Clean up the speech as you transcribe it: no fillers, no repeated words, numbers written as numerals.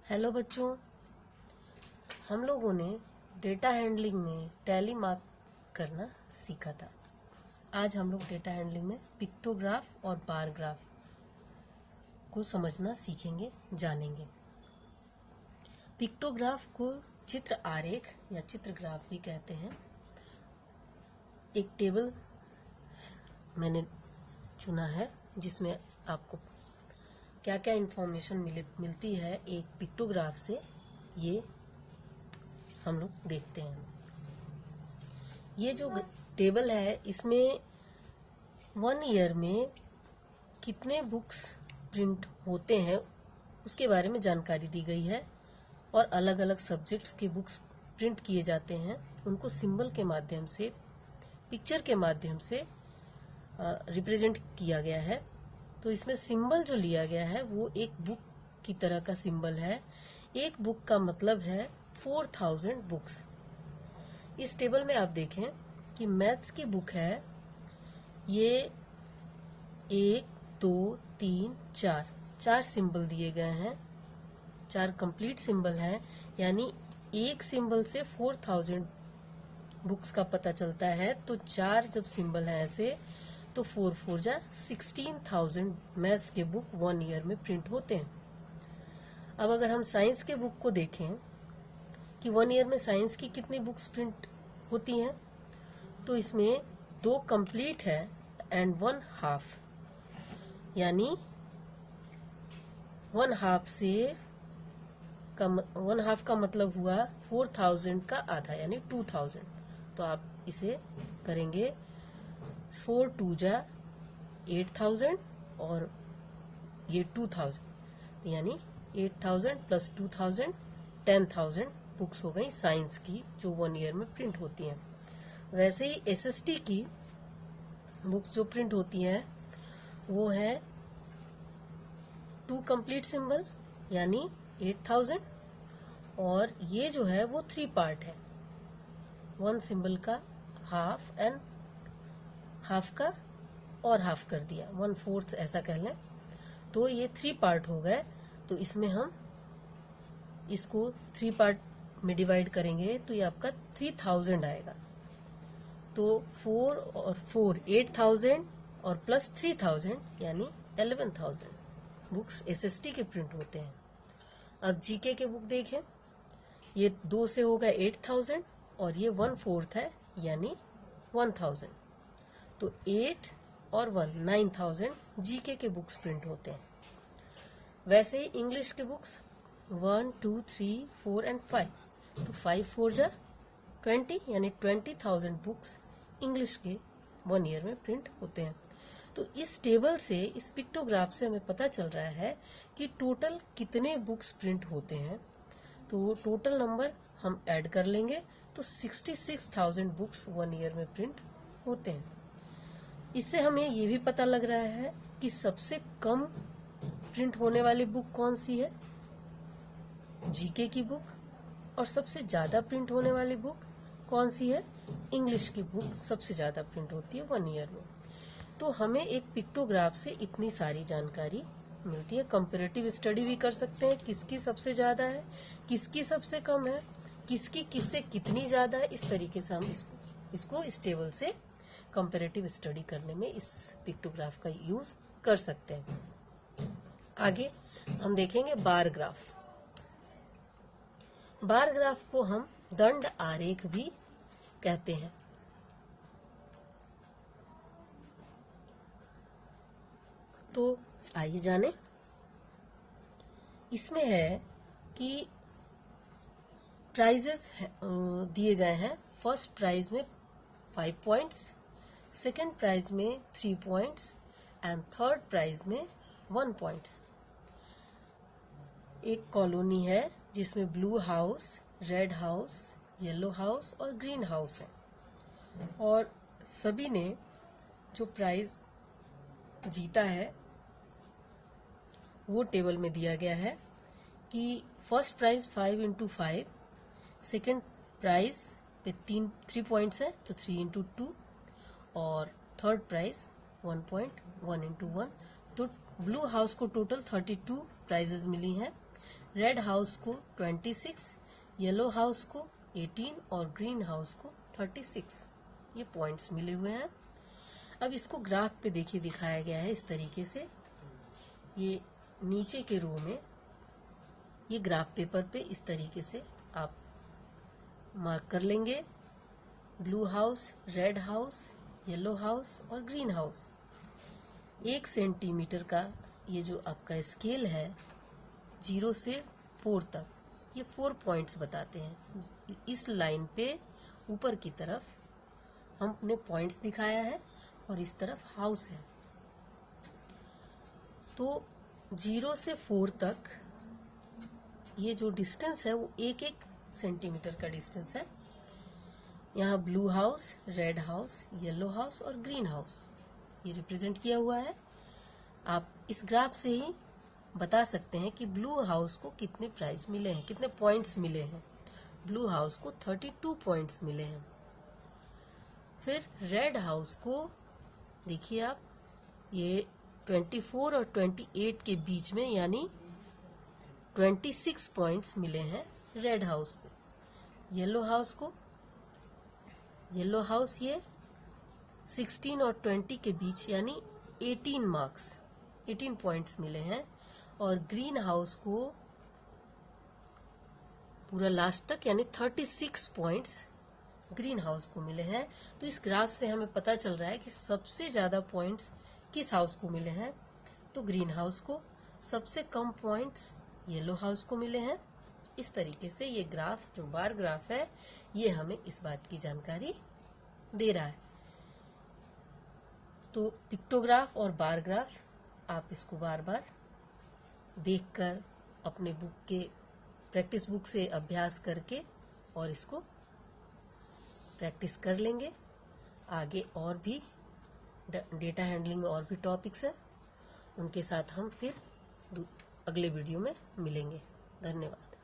Hello बच्चों, हम लोगों ने डेटा हैंडलिंग में टैली मार्क करना सीखा था। आज हम लोग डेटा हैंडलिंग में पिक्टोग्राफ और बार ग्राफ को समझना सीखेंगे, जानेंगे। पिक्टोग्राफ को चित्र आरेख या चित्र ग्राफ भी कहते हैं। एक टेबल मैंने चुना है जिसमें आपको क्या क्या इंफॉर्मेशन मिलती है एक पिक्टोग्राफ से, ये हम लोग देखते हैं। ये जो टेबल है इसमें 1 ईयर में कितने बुक्स प्रिंट होते हैं उसके बारे में जानकारी दी गई है, और अलग अलग सब्जेक्ट्स के बुक्स प्रिंट किए जाते हैं, उनको सिंबल के माध्यम से, पिक्चर के माध्यम से रिप्रेजेंट किया गया है। तो इसमें सिंबल जो लिया गया है वो एक बुक की तरह का सिंबल है। एक बुक का मतलब है 4000 बुक्स। इस टेबल में आप देखें कि मैथ्स की बुक है, ये 1 2 3 4 सिंबल दिए गए हैं, 4 कंप्लीट सिंबल हैं, यानी एक सिंबल से 4000 बुक्स का पता चलता है। तो 4 जब सिंबल हैं ऐसे, तो 4 4 जा 16,000 मैथ्स के बुक 1 ईयर में प्रिंट होते हैं। अब अगर हम साइंस के बुक को देखें कि 1 ईयर में साइंस की कितनी बुक्स प्रिंट होती हैं, तो इसमें 2 कंप्लीट है एंड 1 हाफ, यानी 1 हाफ से 1 हाफ का मतलब हुआ 4000 का आधा, यानी 2000। तो आप इसे करेंगे 4 2 जा 8000 और ये 2000, यानी 8000 प्लस 2000 10,000 बुक्स हो गई साइंस की जो 1 ईयर में प्रिंट होती हैं। वैसे ही एसएसटी की बुक्स जो प्रिंट होती हैं वो है 2 कंप्लीट सिंबल यानी 8000, और ये जो है वो 3 पार्ट है, 1 सिंबल का हाफ एंड हाफ का और हाफ कर दिया, 1/4 ऐसा कह लें। तो ये 3 पार्ट हो गए। तो इसमें हम इसको 3 पार्ट में डिवाइड करेंगे तो ये आपका 3000 आएगा। तो 4 और 4 8000 और प्लस 3000 यानी 11,000 बुक्स एसएसटी के प्रिंट होते हैं। अब जीके के बुक देखें, ये 2 से होगा 8000 और ये 1/4 है यानी 1000। तो 8 और 1 9000 जीके के बुक्स प्रिंट होते हैं। वैसे ही इंग्लिश के बुक्स 1 2 3 4 एंड 5, तो 5 4 जा 20 यानी 20,000 बुक्स इंग्लिश के 1 ईयर में प्रिंट होते हैं। तो इस टेबल से, इस पिक्टोग्राफ से हमें पता चल रहा है कि टोटल कितने बुक्स प्रिंट होते हैं। तो टोटल नंबर हम ऐड कर लेंगे तो 66,000 बुक्स 1 ईयर में प्रिंट होते हैं। इससे हमें ये भी पता लग रहा है कि सबसे कम प्रिंट होने वाली बुक कौन सी है, जीके की बुक, और सबसे ज्यादा प्रिंट होने वाली बुक कौन सी है, इंग्लिश की बुक सबसे ज्यादा प्रिंट होती है 1 ईयर में। तो हमें एक पिक्टोग्राफ से इतनी सारी जानकारी मिलती है। कंपैरेटिव स्टडी भी कर सकते हैं, किसकी सबसे ज्यादा है, किसकी सबसे कम है, किसकी किससे कितनी ज्यादा है। इस तरीके से हम इसको इस टेबल से कंपैरेटिव स्टडी करने में इस पिक्टोग्राफ का यूज कर सकते हैं। आगे हम देखेंगे बार ग्राफ। बार ग्राफ को हम दंड आरेख भी कहते हैं। तो आइए जाने। इसमें है कि प्राइजेस दिए गए हैं। फर्स्ट प्राइज में 5 पॉइंट्स, सेकंड प्राइज में 3 पॉइंट्स एंड थर्ड प्राइज में 1 पॉइंट्स। एक कॉलोनी है जिसमें blue house, red house, yellow house और ग्रीन हाउस है, और सभी ने जो प्राइज जीता है वो टेबल में दिया गया है कि first prize 5 into 5, second prize पे 3 पॉइंट्स है तो 3 into 2, और थर्ड प्राइज 1 into 1। तो ब्लू हाउस को टोटल 32 प्राइजेस मिली हैं, रेड हाउस को 26, येलो हाउस को 18 और ग्रीन हाउस को 36 ये पॉइंट्स मिले हुए हैं। अब इसको ग्राफ पे देखिए दिखाया गया है इस तरीके से। ये नीचे के रो में ये ग्राफ पेपर पे इस तरीके से आप मार्क कर लेंगे। Blue house, red house, yellow house और ग्रीन हाउस। 1 सेंटीमीटर का ये जो आपका स्केल है 0 से 4 तक, ये 4 पॉइंट्स बताते हैं। इस लाइन पे ऊपर की तरफ हमने पॉइंट्स दिखाया है और इस तरफ हाउस है। तो 0 से 4 तक ये जो डिस्टेंस है वो 1-1 सेंटीमीटर का डिस्टेंस है। यहाँ blue house, red house, yellow house और ग्रीन हाउस ये रिप्रेजेंट किया हुआ है। आप इस ग्राफ से ही बता सकते हैं कि ब्लू हाउस को कितने प्राइज मिले हैं, कितने पॉइंट्स मिले हैं। ब्लू हाउस को 32 पॉइंट्स मिले हैं। फिर रेड हाउस को देखिए आप, ये 24 और 28 के बीच में यानी 26 पॉइंट्स मिले हैं रेड हाउस को। येलो हाउस ये 16 और 20 के बीच यानी 18 पॉइंट्स मिले हैं। और ग्रीन हाउस को पूरा लास्ट तक यानी 36 पॉइंट्स ग्रीन हाउस को मिले हैं। तो इस ग्राफ से हमें पता चल रहा है कि सबसे ज्यादा पॉइंट्स किस हाउस को मिले हैं, तो ग्रीन हाउस को। सबसे कम पॉइंट्स येलो हाउस को मिले हैं। इस तरीके से ये ग्राफ जो बार ग्राफ है ये हमें इस बात की जानकारी दे रहा है। तो पिक्टोग्राफ और बार ग्राफ आप इसको बार बार देखकर अपने बुक के प्रैक्टिस बुक से अभ्यास करके और इसको प्रैक्टिस कर लेंगे। आगे और भी डेटा हैंडलिंग में और भी टॉपिक्स हैं, उनके साथ हम फिर अगले वीडियो में मिलेंगे। धन्यवाद।